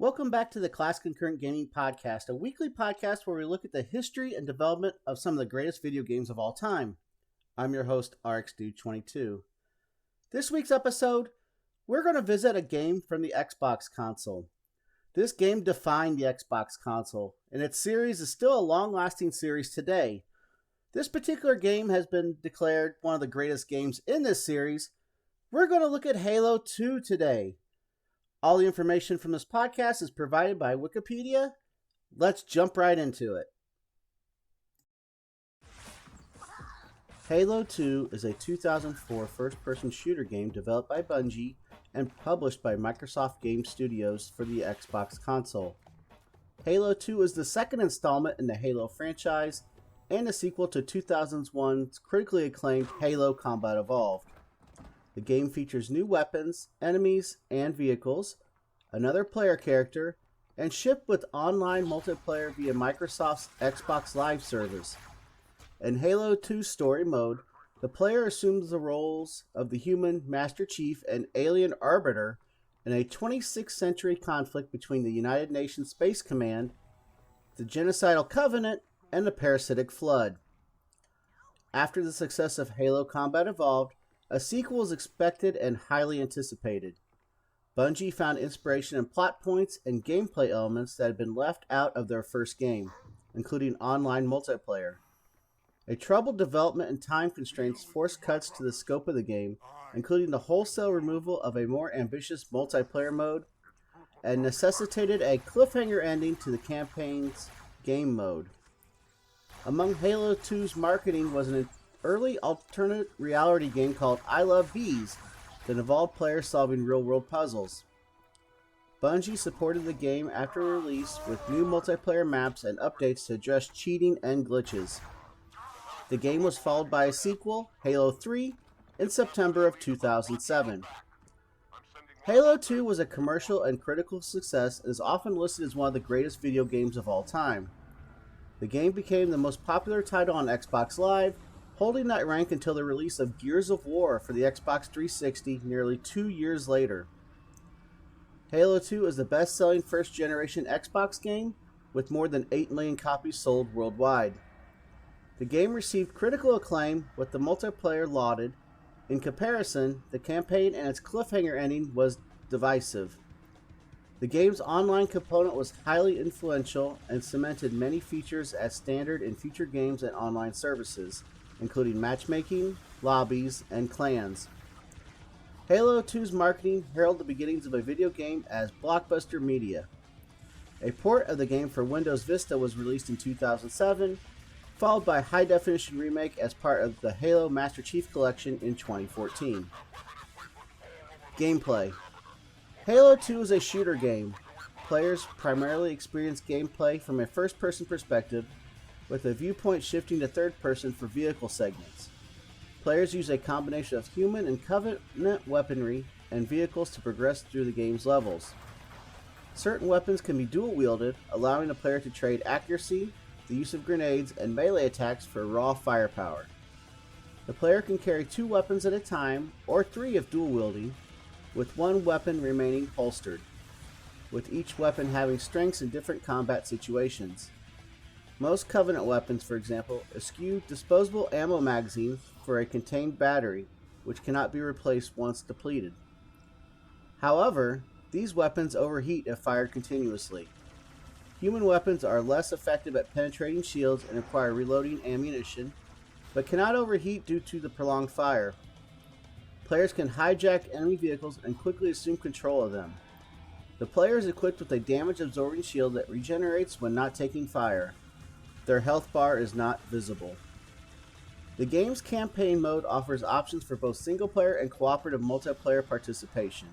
Welcome back to the Class Concurrent Gaming Podcast, a weekly podcast where we look at the history and development of some of the greatest video games of all time. I'm your host, RxDude22. This week's episode, we're going to visit a game from the Xbox console. This game defined the Xbox console, and its series is still a long-lasting series today. This particular game has been declared one of the greatest games in this series. We're going to look at Halo 2 today. All the information from this podcast is provided by Wikipedia. Let's jump right into it. Halo 2 is a 2004 first-person shooter game developed by Bungie and published by Microsoft Game Studios for the Xbox console. Halo 2 is the second installment in the Halo franchise and a sequel to 2001's critically acclaimed Halo Combat Evolved. The game features new weapons, enemies, and vehicles, another player character, and shipped with online multiplayer via Microsoft's Xbox Live service. In Halo 2 Story Mode, the player assumes the roles of the human Master Chief and alien Arbiter in a 26th century conflict between the United Nations Space Command, the Genocidal Covenant, and the Parasitic Flood. After the success of Halo Combat Evolved, a sequel is expected and highly anticipated. Bungie found inspiration in plot points and gameplay elements that had been left out of their first game, including online multiplayer. A troubled development and time constraints forced cuts to the scope of the game, including the wholesale removal of a more ambitious multiplayer mode, and necessitated a cliffhanger ending to the campaign's game mode. Among Halo 2's marketing was an early alternate reality game called I Love Bees that involved players solving real-world puzzles. Bungie supported the game after release with new multiplayer maps and updates to address cheating and glitches. The game was followed by a sequel, Halo 3, in September of 2007. Halo 2 was a commercial and critical success and is often listed as one of the greatest video games of all time. The game became the most popular title on Xbox Live, holding that rank until the release of Gears of War for the Xbox 360 nearly 2 years later. Halo 2 is the best-selling first-generation Xbox game, with more than 8 million copies sold worldwide. The game received critical acclaim, with the multiplayer lauded. In comparison, the campaign and its cliffhanger ending was divisive. The game's online component was highly influential and cemented many features as standard in future games and online services, including matchmaking, lobbies, and clans. Halo 2's marketing heralded the beginnings of a video game as blockbuster media. A port of the game for Windows Vista was released in 2007, followed by a high-definition remake as part of the Halo Master Chief Collection in 2014. Gameplay. Halo 2 is a shooter game. Players primarily experience gameplay from a first-person perspective, with a viewpoint shifting to third person for vehicle segments. Players use a combination of human and Covenant weaponry and vehicles to progress through the game's levels. Certain weapons can be dual-wielded, allowing the player to trade accuracy, the use of grenades, and melee attacks for raw firepower. The player can carry 2 weapons at a time, or 3 if dual-wielding, with 1 weapon remaining holstered, with each weapon having strengths in different combat situations. Most Covenant weapons, for example, eschew disposable ammo magazines for a contained battery, which cannot be replaced once depleted. However, these weapons overheat if fired continuously. Human weapons are less effective at penetrating shields and require reloading ammunition, but cannot overheat due to the prolonged fire. Players can hijack enemy vehicles and quickly assume control of them. The player is equipped with a damage-absorbing shield that regenerates when not taking fire. Their health bar is not visible. The game's campaign mode offers options for both single-player and cooperative multiplayer participation.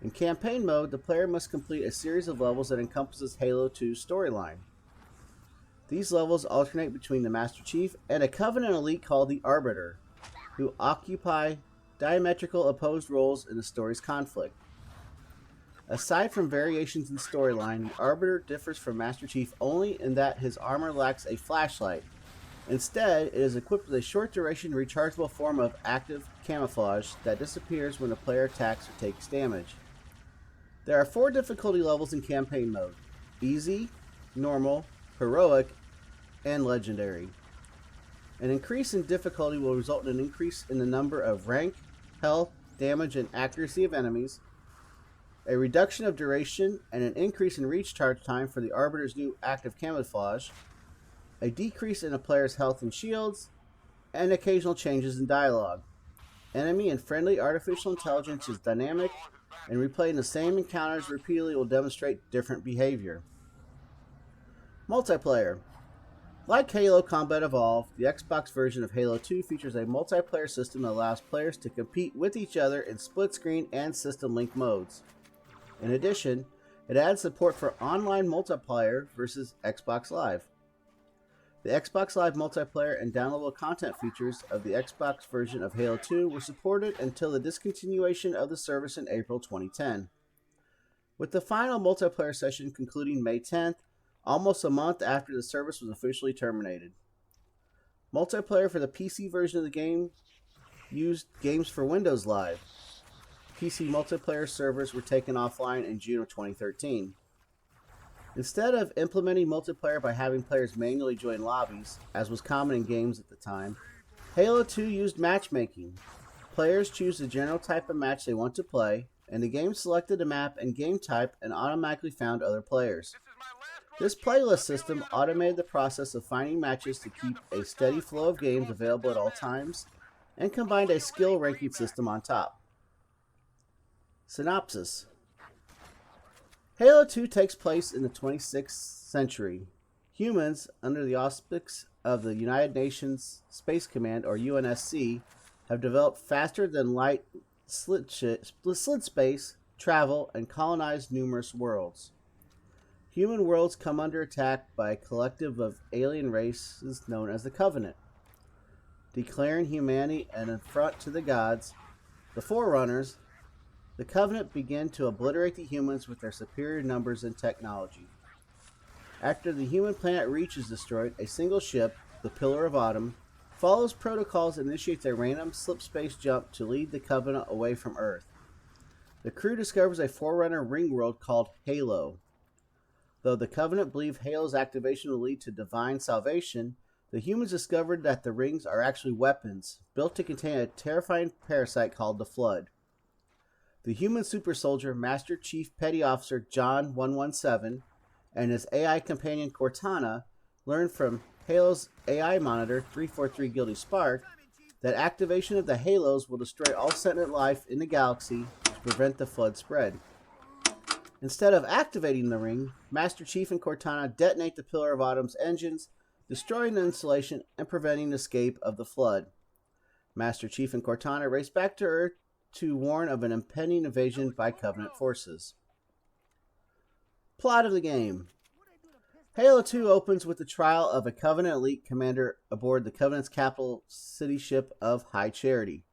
In campaign mode, the player must complete a series of levels that encompasses Halo 2's storyline. These levels alternate between the Master Chief and a Covenant elite called the Arbiter, who occupy diametrical opposed roles in the story's conflict. Aside from variations in storyline, the Arbiter differs from Master Chief only in that his armor lacks a flashlight. Instead, it is equipped with a short-duration rechargeable form of active camouflage that disappears when the player attacks or takes damage. There are 4 difficulty levels in campaign mode: easy, normal, heroic, and legendary. An increase in difficulty will result in an increase in the number of rank, health, damage, and accuracy of enemies, a reduction of duration and an increase in recharge time for the Arbiter's new active camouflage, a decrease in a player's health and shields, and occasional changes in dialogue. Enemy and friendly artificial intelligence is dynamic, and replaying the same encounters repeatedly will demonstrate different behavior. Multiplayer. Like Halo Combat Evolved, the Xbox version of Halo 2 features a multiplayer system that allows players to compete with each other in split-screen and system-link modes. In addition, it adds support for online multiplayer versus Xbox Live. The Xbox Live multiplayer and downloadable content features of the Xbox version of Halo 2 were supported until the discontinuation of the service in April 2010. With the final multiplayer session concluding May 10th, almost a month after the service was officially terminated. Multiplayer for the PC version of the game used Games for Windows Live. PC multiplayer servers were taken offline in June of 2013. Instead of implementing multiplayer by having players manually join lobbies, as was common in games at the time, Halo 2 used matchmaking. Players choose the general type of match they want to play, and the game selected a map and game type and automatically found other players. This playlist system automated the process of finding matches to keep a steady flow of games available at all times, and combined a skill ranking system on top. Synopsis. Halo 2 takes place in the 26th century. Humans, under the auspices of the United Nations Space Command, or UNSC, have developed faster-than-light slit space, travel, and colonized numerous worlds. Human worlds come under attack by a collective of alien races known as the Covenant. Declaring humanity an affront to the gods, the Forerunners, the Covenant begin to obliterate the humans with their superior numbers and technology. After the human planet Reach is destroyed, a single ship, the Pillar of Autumn, follows protocols and initiates a random slip-space jump to lead the Covenant away from Earth. The crew discovers a Forerunner ring world called Halo. Though the Covenant believe Halo's activation will lead to divine salvation, the humans discovered that the rings are actually weapons, built to contain a terrifying parasite called the Flood. The human super soldier, Master Chief Petty Officer John 117, and his AI companion Cortana learn from Halo's AI monitor 343 Guilty Spark that activation of the Halos will destroy all sentient life in the galaxy to prevent the Flood spread. Instead of activating the ring, Master Chief and Cortana detonate the Pillar of Autumn's engines, destroying the installation and preventing the escape of the Flood. Master Chief and Cortana race back to Earth to warn of an impending invasion by Covenant forces. Plot of the game. Halo 2 opens with the trial of a Covenant elite commander aboard the Covenant's capital city ship of High Charity.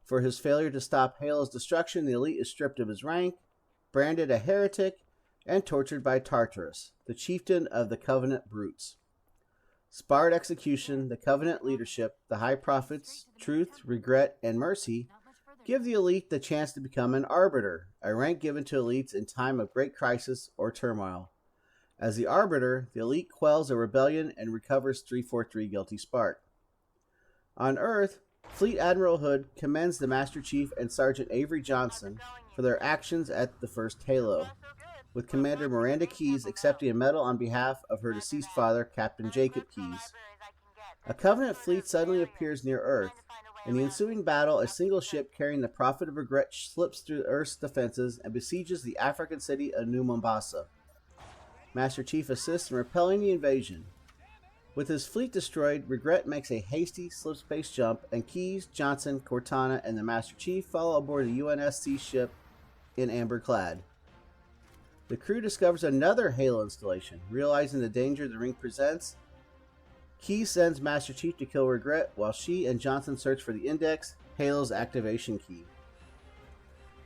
For his failure to stop Halo's destruction, the elite is stripped of his rank, branded a heretic, and tortured by Tartarus, the chieftain of the Covenant brutes. Sparred execution, the Covenant leadership, the High Prophets, Truth, Regret, and Mercy give the elite the chance to become an Arbiter, a rank given to elites in time of great crisis or turmoil. As the Arbiter, the elite quells a rebellion and recovers 343 Guilty Spark. On Earth, Fleet Admiral Hood commends the Master Chief and Sergeant Avery Johnson for their actions at the first Halo, with Commander Miranda Keyes accepting a medal on behalf of her deceased father, Captain Jacob Keyes. A Covenant fleet suddenly appears near Earth. In the ensuing battle, a single ship carrying the Prophet of Regret slips through Earth's defenses and besieges the African city of New Mombasa. Master Chief assists in repelling the invasion. With his fleet destroyed, Regret makes a hasty slip-space jump, and Keyes, Johnson, Cortana, and the Master Chief follow aboard the UNSC ship in amber clad. The crew discovers another Halo installation. Realizing the danger the ring presents, Keyes sends Master Chief to kill Regret, while she and Johnson search for the Index, Halo's activation key.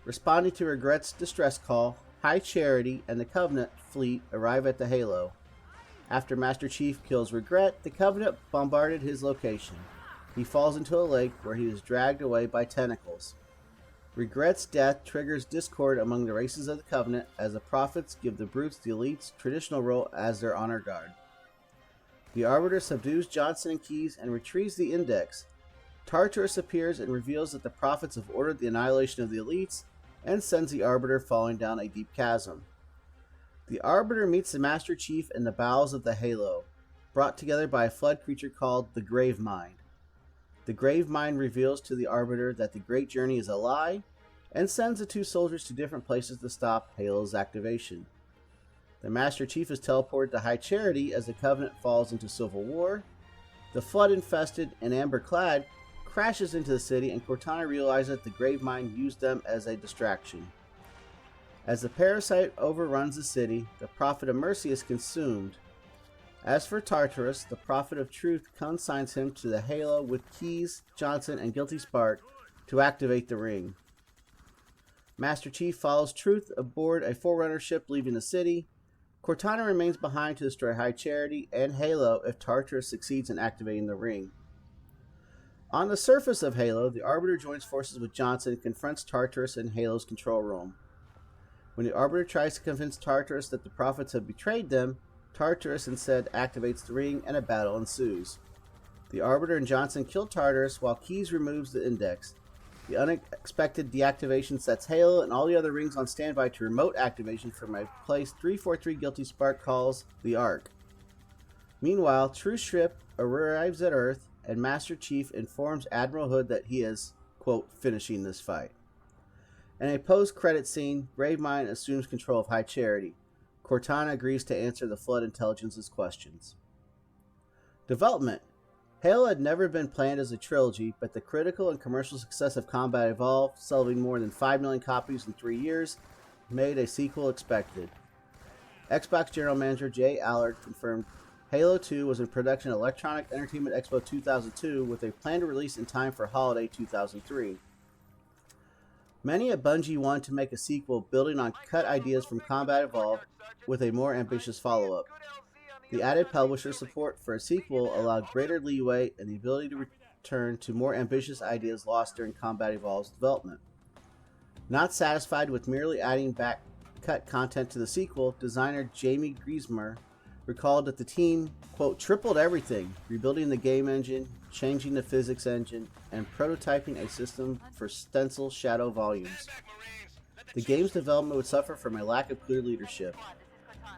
Responding to Regret's distress call, High Charity and the Covenant fleet arrive at the Halo. After Master Chief kills Regret, the Covenant bombarded his location. He falls into a lake where he is dragged away by tentacles. Regret's death triggers discord among the races of the Covenant as the Prophets give the Brutes the Elite's traditional role as their honor guard. The Arbiter subdues Johnson and Keyes and retrieves the Index. Tartarus appears and reveals that the Prophets have ordered the annihilation of the Elites and sends the Arbiter falling down a deep chasm. The Arbiter meets the Master Chief in the bowels of the Halo, brought together by a flood creature called the Gravemind. The Gravemind reveals to the Arbiter that the Great Journey is a lie, and sends the two soldiers to different places to stop Halo's activation. The Master Chief is teleported to High Charity as the Covenant falls into civil war. The Flood-infested and amber-clad crashes into the city, and Cortana realizes that the Gravemind used them as a distraction. As the parasite overruns the city, the Prophet of Mercy is consumed. As for Tartarus, the Prophet of Truth consigns him to the Halo with Keyes, Johnson, and Guilty Spark to activate the ring. Master Chief follows Truth aboard a Forerunner ship leaving the city. Cortana remains behind to destroy High Charity and Halo if Tartarus succeeds in activating the ring. On the surface of Halo, the Arbiter joins forces with Johnson and confronts Tartarus in Halo's control room. When the Arbiter tries to convince Tartarus that the Prophets have betrayed them, Tartarus instead activates the ring and a battle ensues. The Arbiter and Johnson kill Tartarus while Keyes removes the Index. The unexpected deactivation sets Halo and all the other rings on standby to remote activation from a place 343 Guilty Spark calls the Ark. Meanwhile, Truth's ship arrives at Earth and Master Chief informs Admiral Hood that he is, quote, finishing this fight. In a post-credit scene, Gravemind assumes control of High Charity. Cortana agrees to answer the Flood Intelligence's questions. Development. Halo had never been planned as a trilogy, but the critical and commercial success of Combat Evolved, selling more than 5 million copies in 3 years, made a sequel expected. Xbox General Manager Jay Allard confirmed Halo 2 was in production at Electronic Entertainment Expo 2002 with a plan to release in time for holiday 2003. Many at Bungie wanted to make a sequel building on cut ideas from Combat Evolved with a more ambitious follow-up. The added publisher support for a sequel allowed greater leeway and the ability to return to more ambitious ideas lost during Combat Evolved's development. Not satisfied with merely adding back cut content to the sequel, designer Jamie Griesmer recalled that the team, quote, tripled everything, rebuilding the game engine, changing the physics engine, and prototyping a system for stencil shadow volumes. The game's development would suffer from a lack of clear leadership.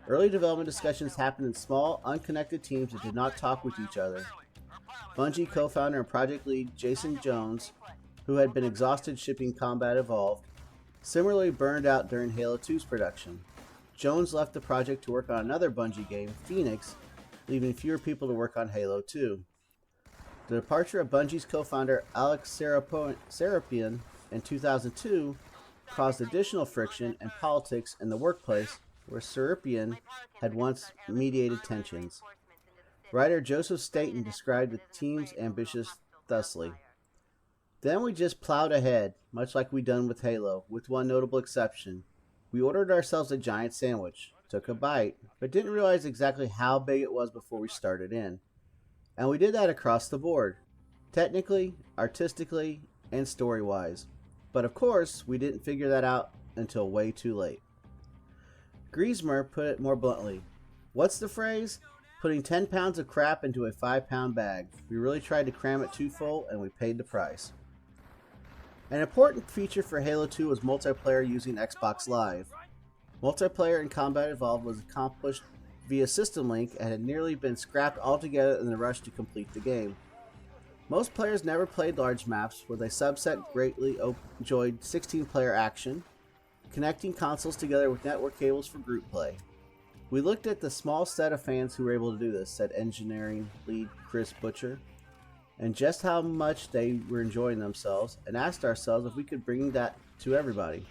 Early development discussions happened in small, unconnected teams that did not talk with each other. Bungie co-founder and project lead Jason Jones, who had been exhausted shipping Combat Evolved, similarly burned out during Halo 2's production. Jones left the project to work on another Bungie game, Phoenix, leaving fewer people to work on Halo 2. The departure of Bungie's co-founder Alex Serapian in 2002 caused additional friction and politics in the workplace where Serapian had once mediated tensions. Writer Joseph Staten described the team's ambitions thusly. Then we just plowed ahead, much like we done with Halo, with one notable exception. We ordered ourselves a giant sandwich, took a bite, but didn't realize exactly how big it was before we started in. And we did that across the board, technically, artistically, and story-wise. But of course, we didn't figure that out until way too late. Griesmer put it more bluntly. What's the phrase? Putting 10 pounds of crap into a 5-pound bag. We really tried to cram it too full, and we paid the price. An important feature for Halo 2 was multiplayer using Xbox Live. Multiplayer in Combat Evolved was accomplished via System Link and had nearly been scrapped altogether in the rush to complete the game. Most players never played large maps, with a subset greatly enjoyed 16-player action, connecting consoles together with network cables for group play. We looked at the small set of fans who were able to do this, said engineering lead Chris Butcher, and just how much they were enjoying themselves, and asked ourselves if we could bring that to everybody.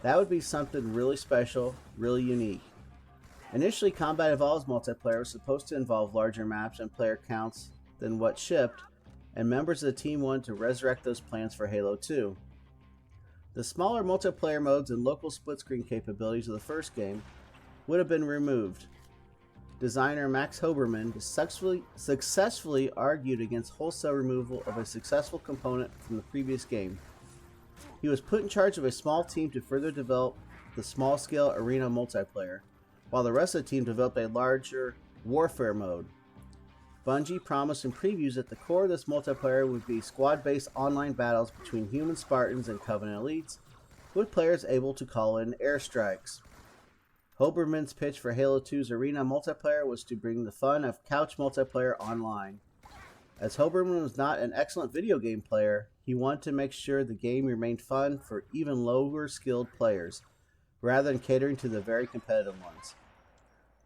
That would be something really special, really unique. Initially, Combat Evolved's multiplayer was supposed to involve larger maps and player counts than what shipped, and members of the team wanted to resurrect those plans for Halo 2. The smaller multiplayer modes and local split-screen capabilities of the first game would have been removed. Designer Max Hoberman successfully argued against wholesale removal of a successful component from the previous game. He was put in charge of a small team to further develop the small-scale arena multiplayer, while the rest of the team developed a larger warfare mode. Bungie promised in previews that the core of this multiplayer would be squad-based online battles between human Spartans and Covenant elites, with players able to call in airstrikes. Hoberman's pitch for Halo 2's arena multiplayer was to bring the fun of couch multiplayer online. As Hoberman was not an excellent video game player, he wanted to make sure the game remained fun for even lower skilled players, rather than catering to the very competitive ones.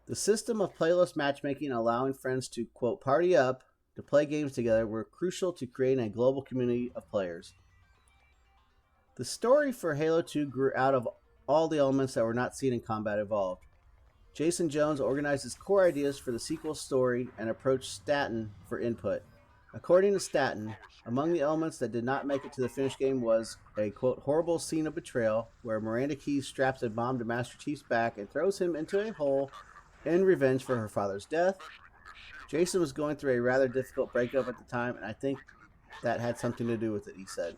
The system of playlist matchmaking allowing friends to, quote, party up, to play games together were crucial to creating a global community of players. The story for Halo 2 grew out of all the elements that were not seen in Combat Evolved. Jason Jones organized his core ideas for the sequel story and approached Staten for input. According to Staten, among the elements that did not make it to the finished game was a, quote, horrible scene of betrayal where Miranda Keyes straps a bomb to Master Chief's back and throws him into a hole in revenge for her father's death. Jason was going through a rather difficult breakup at the time, and I think that had something to do with it, he said.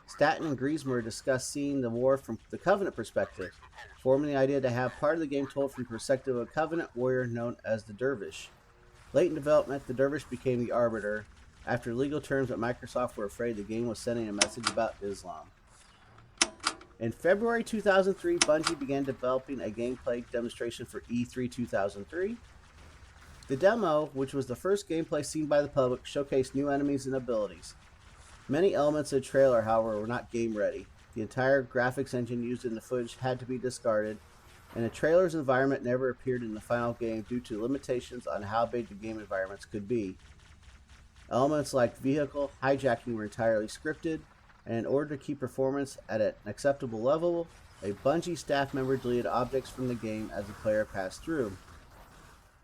Staten and Griezmer discussed seeing the war from the Covenant perspective, forming the idea to have part of the game told from the perspective of a Covenant warrior known as the Dervish. Late in development, the Dervish became the Arbiter, after legal terms at Microsoft were afraid the game was sending a message about Islam. In February 2003, Bungie began developing a gameplay demonstration for E3 2003. The demo, which was the first gameplay seen by the public, showcased new enemies and abilities. Many elements of the trailer, however, were not game ready. The entire graphics engine used in the footage had to be discarded, and the trailer's environment never appeared in the final game due to limitations on how big the game environments could be. Elements like vehicle hijacking were entirely scripted, and in order to keep performance at an acceptable level, a Bungie staff member deleted objects from the game as the player passed through.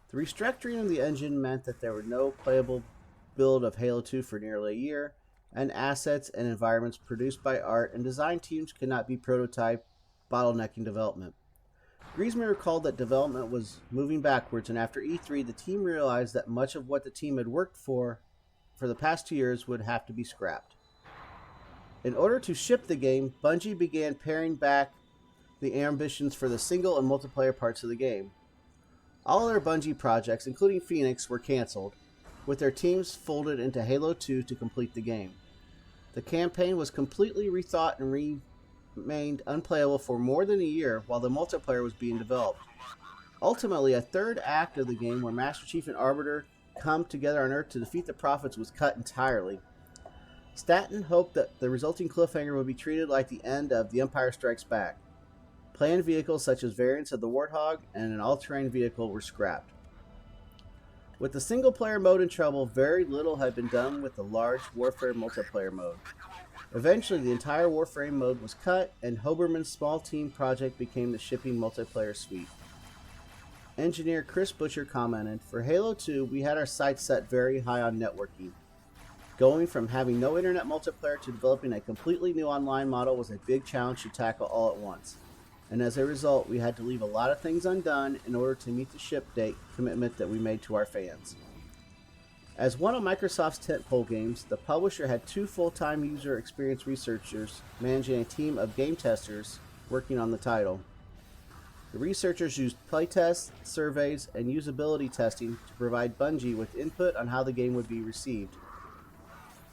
The restructuring of the engine meant that there were no playable build of Halo 2 for nearly a year, and assets and environments produced by art and design teams could not be prototyped, bottlenecking development. Griezmann recalled that development was moving backwards, and after E3, the team realized that much of what the team had worked for the past 2 years would have to be scrapped. In order to ship the game, Bungie began paring back the ambitions for the single and multiplayer parts of the game. All other Bungie projects, including Phoenix, were cancelled, with their teams folded into Halo 2 to complete the game. The campaign was completely rethought and remained unplayable for more than a year while the multiplayer was being developed. Ultimately, a third act of the game where Master Chief and Arbiter come together on Earth to defeat the Prophets was cut entirely. Staten hoped that the resulting cliffhanger would be treated like the end of The Empire Strikes Back. Planned vehicles such as variants of the Warthog and an all-terrain vehicle were scrapped. With the single-player mode in trouble, very little had been done with the large Warfare multiplayer mode. Eventually, the entire Warframe mode was cut, and Hoberman's small team project became the shipping multiplayer suite. Engineer Chris Butcher commented, "For Halo 2, we had our sights set very high on networking. Going from having no internet multiplayer to developing a completely new online model was a big challenge to tackle all at once. And as a result, we had to leave a lot of things undone in order to meet the ship date commitment that we made to our fans." As one of Microsoft's tentpole games, the publisher had 2 full-time user experience researchers managing a team of game testers working on the title. The researchers used playtests, surveys, and usability testing to provide Bungie with input on how the game would be received.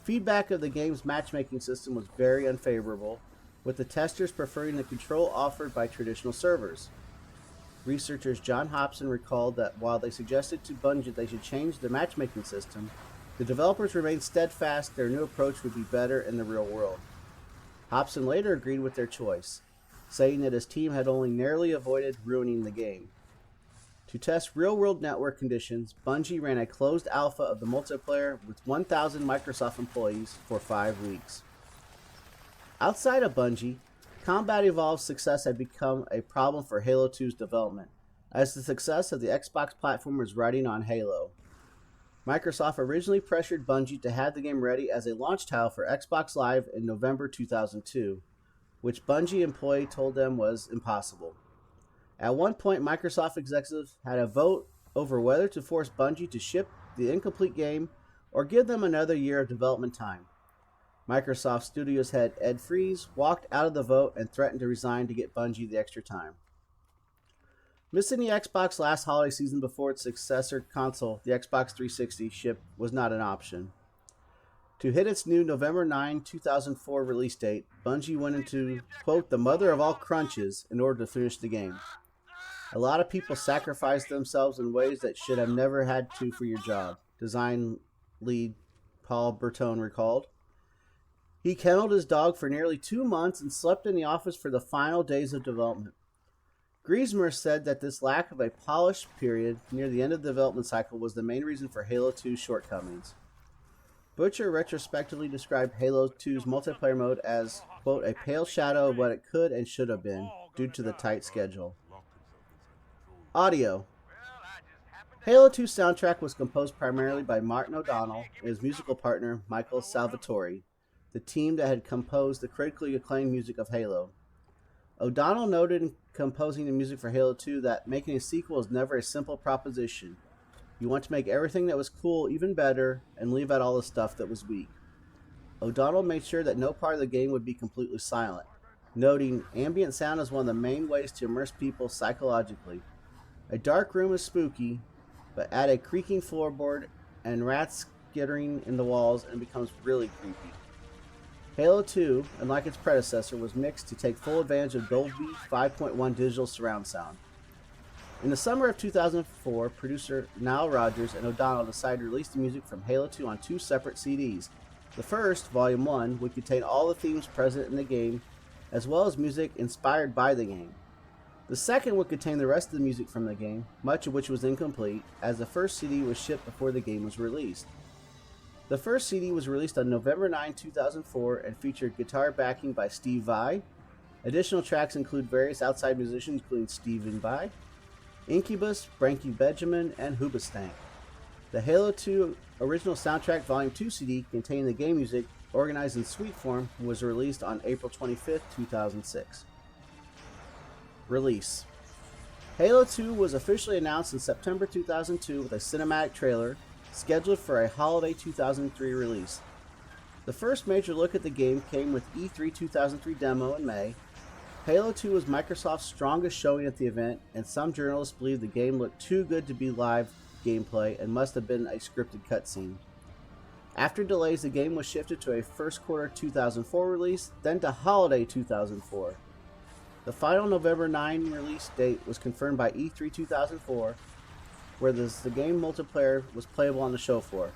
Feedback of the game's matchmaking system was very unfavorable, with the testers preferring the control offered by traditional servers. Researchers John Hobson recalled that while they suggested to Bungie they should change the matchmaking system, the developers remained steadfast their new approach would be better in the real world. Hobson later agreed with their choice, saying that his team had only narrowly avoided ruining the game. To test real-world network conditions, Bungie ran a closed alpha of the multiplayer with 1,000 Microsoft employees for 5 weeks. Outside of Bungie, Combat Evolved's success had become a problem for Halo 2's development, as the success of the Xbox platform was riding on Halo. Microsoft originally pressured Bungie to have the game ready as a launch title for Xbox Live in November 2002, which Bungie employee told them was impossible. At one point, Microsoft executives had a vote over whether to force Bungie to ship the incomplete game or give them another year of development time. Microsoft Studios head Ed Fries walked out of the vote and threatened to resign to get Bungie the extra time. Missing the Xbox last holiday season before its successor console, the Xbox 360, shipped was not an option. To hit its new November 9, 2004 release date, Bungie went into, quote, the mother of all crunches in order to finish the game. A lot of people sacrificed themselves in ways that should have never had to for your job, design lead Paul Bertone recalled. He kenneled his dog for nearly 2 months and slept in the office for the final days of development. Griezmer said that this lack of a polished period near the end of the development cycle was the main reason for Halo 2's shortcomings. Butcher retrospectively described Halo 2's multiplayer mode as, quote, a pale shadow of what it could and should have been, due to the tight schedule. Audio. Halo 2 soundtrack was composed primarily by Martin O'Donnell and his musical partner Michael Salvatori, the team that had composed the critically acclaimed music of Halo. O'Donnell noted in composing the music for Halo 2 that making a sequel is never a simple proposition. You want to make everything that was cool even better and leave out all the stuff that was weak. O'Donnell made sure that no part of the game would be completely silent, noting ambient sound is one of the main ways to immerse people psychologically. A dark room is spooky, but add a creaking floorboard and rats skittering in the walls and it becomes really creepy. Halo 2, unlike its predecessor, was mixed to take full advantage of Dolby 5.1 digital surround sound. In the summer of 2004, producer Nile Rodgers and O'Donnell decided to release the music from Halo 2 on 2 separate CDs. The first, Volume 1, would contain all the themes present in the game, as well as music inspired by the game. The second would contain the rest of the music from the game, much of which was incomplete, as the first CD was shipped before the game was released. The first CD was released on November 9, 2004 and featured guitar backing by Steve Vai. Additional tracks include various outside musicians including Stephen Vai, Incubus, Frankie Benjamin, and Hoobastank. The Halo 2 original soundtrack Volume 2 CD containing the game music, organized in suite form, was released on April 25, 2006. Release. Halo 2 was officially announced in September 2002 with a cinematic trailer, scheduled for a holiday 2003 release. The first major look at the game came with E3 2003 demo in May. Halo 2 was Microsoft's strongest showing at the event, and some journalists believe the game looked too good to be live gameplay and must have been a scripted cutscene. After delays, the game was shifted to a first quarter 2004 release, then to holiday 2004. The final November 9 release date was confirmed by E3 2004, where the game multiplayer was playable on the show floor.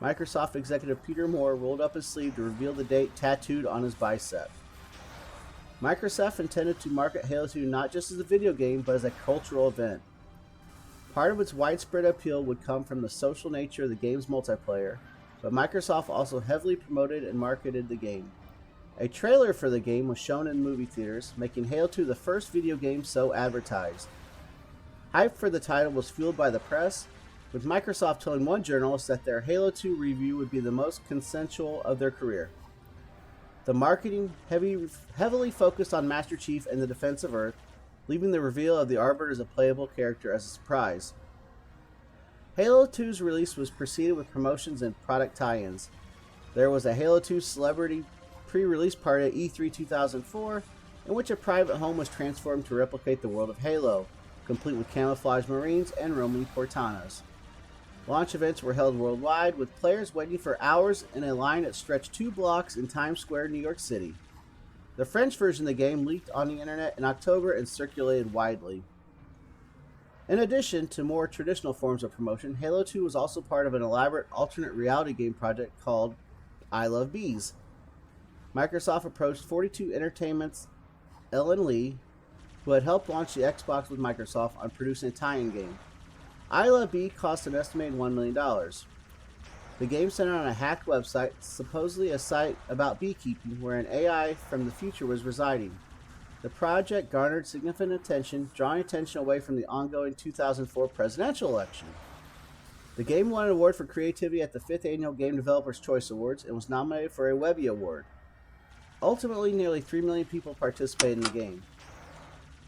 Microsoft executive Peter Moore rolled up his sleeve to reveal the date tattooed on his bicep. Microsoft intended to market Halo 2 not just as a video game, but as a cultural event. Part of its widespread appeal would come from the social nature of the game's multiplayer, but Microsoft also heavily promoted and marketed the game. A trailer for the game was shown in movie theaters, making Halo 2 the first video game so advertised. Hype for the title was fueled by the press, with Microsoft telling one journalist that their Halo 2 review would be the most consensual of their career. The marketing heavily focused on Master Chief and the defense of Earth, leaving the reveal of the Arbiter as a playable character as a surprise. Halo 2's release was preceded with promotions and product tie-ins. There was a Halo 2 celebrity pre-release party at E3 2004, in which a private home was transformed to replicate the world of Halo, complete with camouflage marines and roaming Cortanas. Launch events were held worldwide, with players waiting for hours in a line that stretched 2 blocks in Times Square, New York City. The French version of the game leaked on the internet in October and circulated widely. In addition to more traditional forms of promotion, Halo 2 was also part of an elaborate alternate reality game project called I Love Bees. Microsoft approached 42 Entertainment's Ellen Lee, who had helped launch the Xbox with Microsoft, on producing a tie-in game. I Love Bee cost an estimated $1 million. The game centered on a hacked website, supposedly a site about beekeeping, where an AI from the future was residing. The project garnered significant attention, drawing attention away from the ongoing 2004 presidential election. The game won an award for creativity at the 5th Annual Game Developers Choice Awards and was nominated for a Webby Award. Ultimately, nearly 3 million people participated in the game.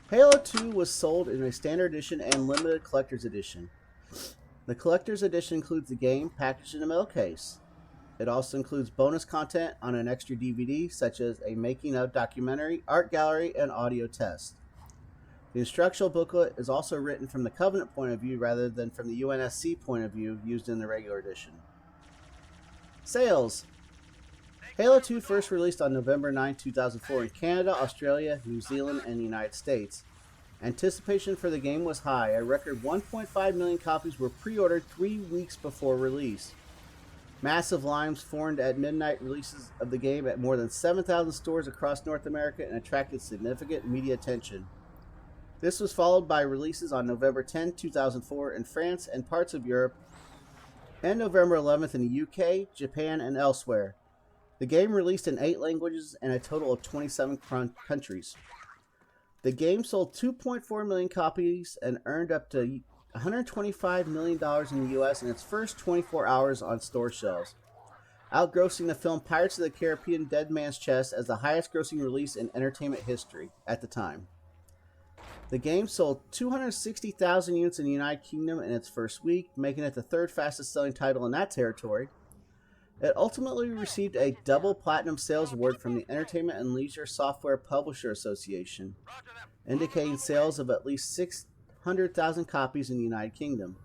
Halo 2 was sold in a Standard Edition and Limited Collector's Edition. The Collector's Edition includes the game packaged in a metal case. It also includes bonus content on an extra DVD, such as a making of documentary, art gallery, and audio test. The instructional booklet is also written from the Covenant point of view rather than from the UNSC point of view used in the regular edition. Sales. Halo 2 first released on November 9, 2004 in Canada, Australia, New Zealand, and the United States. Anticipation for the game was high. A record 1.5 million copies were pre-ordered 3 weeks before release. Massive lines formed at midnight releases of the game at more than 7,000 stores across North America and attracted significant media attention. This was followed by releases on November 10, 2004 in France and parts of Europe, and November 11th in the UK, Japan, and elsewhere. The game released in 8 languages and a total of 27 countries. The game sold 2.4 million copies and earned up to $125 million in the US in its first 24 hours on store shelves, outgrossing the film Pirates of the Caribbean Dead Man's Chest as the highest grossing release in entertainment history at the time. The game sold 260,000 units in the United Kingdom in its first week, making it the 3rd fastest selling title in that territory. It ultimately received a double platinum sales award from the Entertainment and Leisure Software Publisher Association, indicating sales of at least 600,000 copies in the United Kingdom.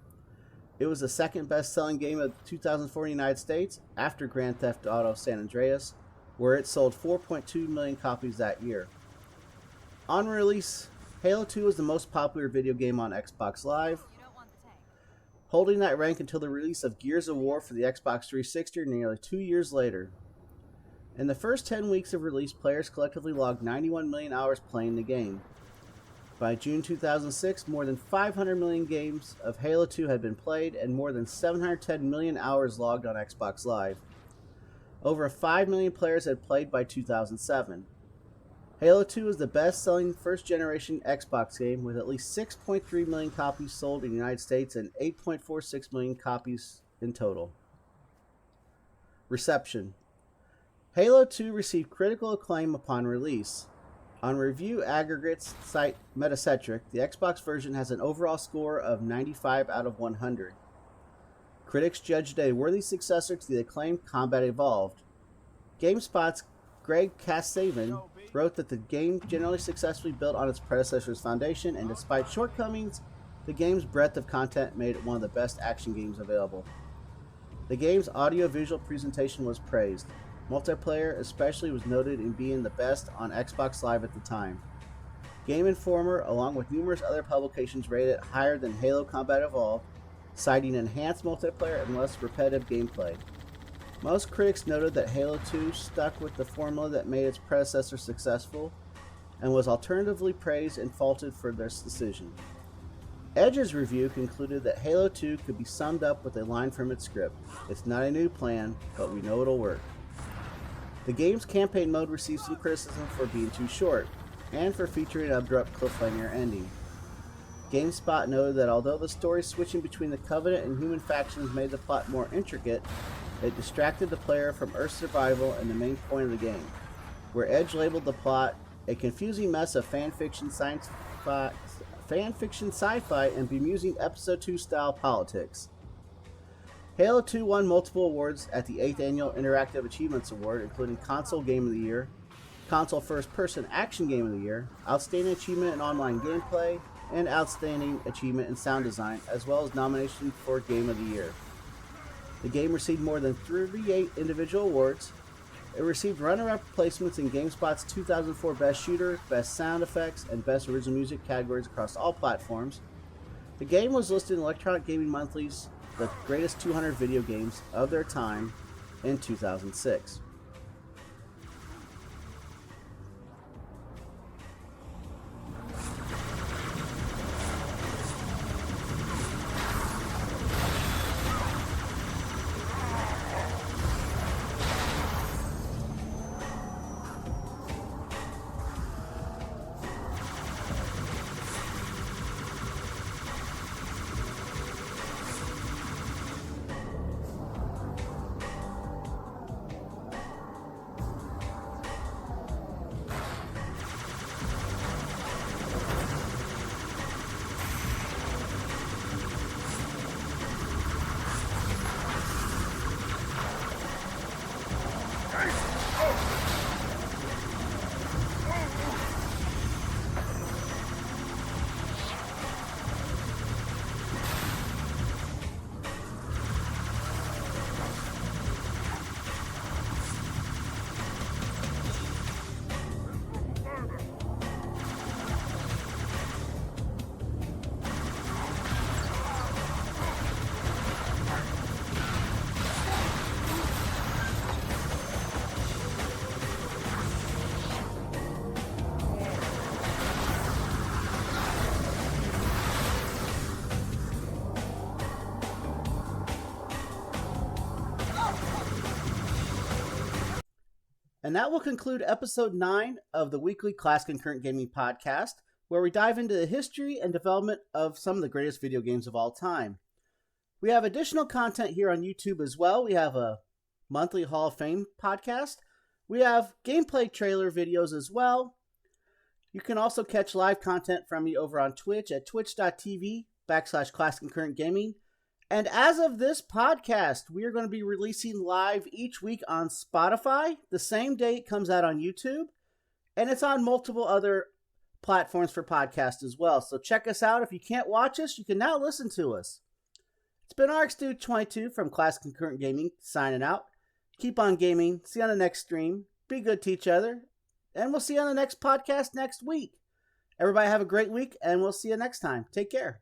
It was the 2nd best-selling game of 2004 in the United States after Grand Theft Auto San Andreas, where it sold 4.2 million copies that year. On release, Halo 2 was the most popular video game on Xbox Live, holding that rank until the release of Gears of War for the Xbox 360 nearly 2 years later. In the first 10 weeks of release, players collectively logged 91 million hours playing the game. By June 2006, more than 500 million games of Halo 2 had been played and more than 710 million hours logged on Xbox Live. Over 5 million players had played by 2007. Halo 2 is the best-selling first-generation Xbox game with at least 6.3 million copies sold in the United States and 8.46 million copies in total. Reception. Halo 2 received critical acclaim upon release. On review aggregates site Metacritic, the Xbox version has an overall score of 95 out of 100. Critics judged it a worthy successor to the acclaimed Combat Evolved. GameSpot's Greg Kasavin wrote that the game generally successfully built on its predecessor's foundation, and despite shortcomings, the game's breadth of content made it one of the best action games available. The game's audio-visual presentation was praised. Multiplayer especially was noted in being the best on Xbox Live at the time. Game Informer, along with numerous other publications, rated it higher than Halo Combat Evolved, citing enhanced multiplayer and less repetitive gameplay. Most critics noted that Halo 2 stuck with the formula that made its predecessor successful, and was alternatively praised and faulted for this decision. Edge's review concluded that Halo 2 could be summed up with a line from its script: "It's not a new plan, but we know it'll work." The game's campaign mode received some criticism for being too short, and for featuring an abrupt cliffhanger ending. GameSpot noted that although the story switching between the Covenant and human factions made the plot more intricate, it distracted the player from Earth's survival and the main point of the game, where Edge labeled the plot a confusing mess of fan-fiction sci-fi and bemusing Episode 2 style politics. Halo 2 won multiple awards at the 8th Annual Interactive Achievements Award, including Console Game of the Year, Console First Person Action Game of the Year, Outstanding Achievement in Online Gameplay, and Outstanding Achievement in Sound Design, as well as nomination for Game of the Year. The game received more than 38 individual awards. It received runner-up placements in GameSpot's 2004 Best Shooter, Best Sound Effects, and Best Original Music categories across all platforms. The game was listed in Electronic Gaming Monthly's The Greatest 200 Video Games of Their Time in 2006. And that will conclude episode 9 of the weekly Class Concurrent Gaming podcast, where we dive into the history and development of some of the greatest video games of all time. We have additional content here on YouTube as well. We have a monthly Hall of Fame podcast. We have gameplay trailer videos as well. You can also catch live content from me over on Twitch at twitch.tv/Class Concurrent Gaming. And as of this podcast, we are going to be releasing live each week on Spotify, the same day it comes out on YouTube, and it's on multiple other platforms for podcasts as well. So check us out. If you can't watch us, you can now listen to us. It's been RxDude22 from Class Concurrent Gaming signing out. Keep on gaming. See you on the next stream. Be good to each other. And we'll see you on the next podcast next week. Everybody have a great week, and we'll see you next time. Take care.